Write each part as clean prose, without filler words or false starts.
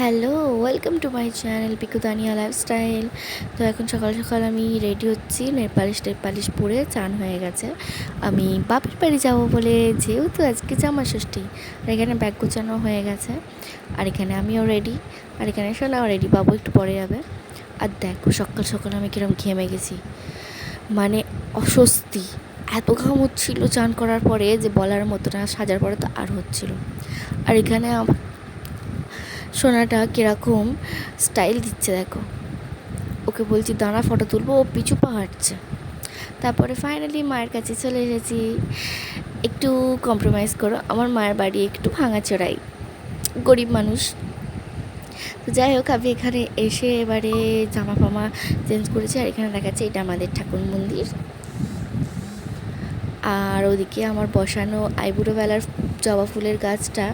Hello, welcome to my channel Piku Tania lifestyle. তো এখন সকাল সকাল আমি রেডি হচ্ছি, নেল পালিশ পরে চান হয়ে গেছে। আমি বাপের বাড়ি যাবো বলে, যেহেতু আজকে জামা ষষ্ঠী, আর এখানে ব্যাগ গোছানো হয়ে গেছে, আর এখানে আমিও রেডি, আর এখানে সোনাও রেডি, বাবু একটু পরে যাবে। আর দেখো সকাল সকাল আমি কিরম ঘেমে গেছি, মানে অস্বস্তি, এত ঘাম হচ্ছিল চান করার পরে যে বলার মতো না, সাজার পরে তো আর হচ্ছিল। আর এখানে সোনাটা কীরকম স্টাইল দিচ্ছে দেখো, ওকে বলছি দাঁড়া ফটো তুলবো, ও পিছু পা হাঁটছে। তারপরে ফাইনালি মায়ের কাছে চলে এসেছি। একটু কম্প্রোমাইজ করো, আমার মায়ের বাড়ি একটু ভাঙাচোরাই, গরিব মানুষ। তো যাই হোক, আমি এখানে এসে এবারে জামা ফামা চেঞ্জ করেছি, আর এখানে দেখাচ্ছে এটা আমাদের ঠাকুর মন্দির। আর ওদিকে আমার বসানো আইবুড়োবেলার জবা ফুলের গাছটা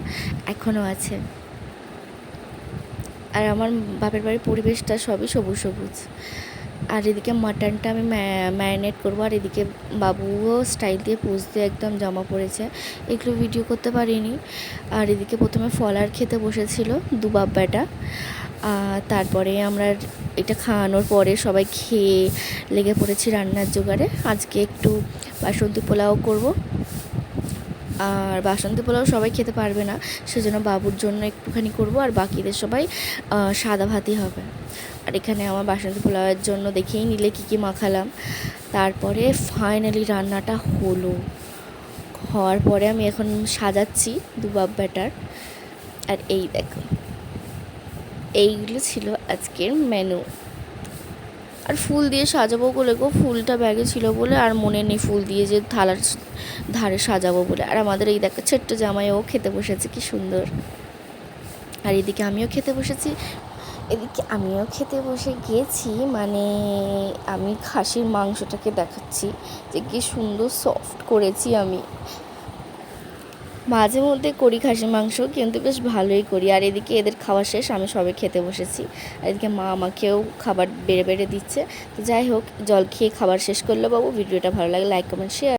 এখনও আছে। আর আমার বাপের বাড়ির পরিবেশটা সবই সবুজ সবুজ। আর এদিকে মাটনটা আমি ম্যারিনেট করবো, আর এদিকে বাবুও স্টাইল দিয়ে পোজ দিয়ে একদম জামা পড়েছে, এগুলো ভিডিও করতে পারিনি। আর এদিকে প্রথমে ফলার খেতে বসেছিল দুবাব বেটা, তারপরে আমরা এটা খাওয়ানোর পরে সবাই খেয়ে লেগে পড়েছি রান্নার জোগাড়ে। আজকে একটু বাসন্তী পোলাও করব, আর বাসন্তী পোলাও সবাই খেতে পারবে না, সেজন্য বাবুর জন্য একটুখানি করব, আর বাকিদের সবাই সাদা ভাতই হবে। আর এখানে আমার বাসন্তী পোলাওয়ের জন্য দেখেই নিলে কী মাখালাম। তারপরে ফাইনালি রান্নাটা হওয়ার পরে আমি এখন সাজাচ্ছি দুবাব ব্যাটার। আর এই দেখো, এইগুলো ছিল আজকের মেনু। আর ফুল দিয়ে সাজাবো বলে গো, ফুলটা ব্যাগে ছিল বলে আর মনে নেই ফুল দিয়ে যে থালার ধারে সাজাবো বলে। আর আমাদের এই দেখো ছোট্ট জামাইও খেতে বসেছে, কি সুন্দর। আর এদিকে আমিও খেতে বসেছি, গিয়েছি, মানে আমি খাসির মাংসটাকে দেখাচ্ছি যে কি সুন্দর সফট করেছি আমি। মাঝে মধ্যে করি খাসির মাংস, কিন্তু বেশ ভালোই করি। আর এদিকে এদের খাওয়া শেষ, আমি সবে খেতে বসেছি। আর এদিকে মা আমাকেও খাবার বেড়ে বেড়ে দিচ্ছে। তো যাই হোক, জল খেয়ে খাবার শেষ করলে বাবু। ভিডিওটা ভালো লাগে লাইক কমেন্ট শেয়ার।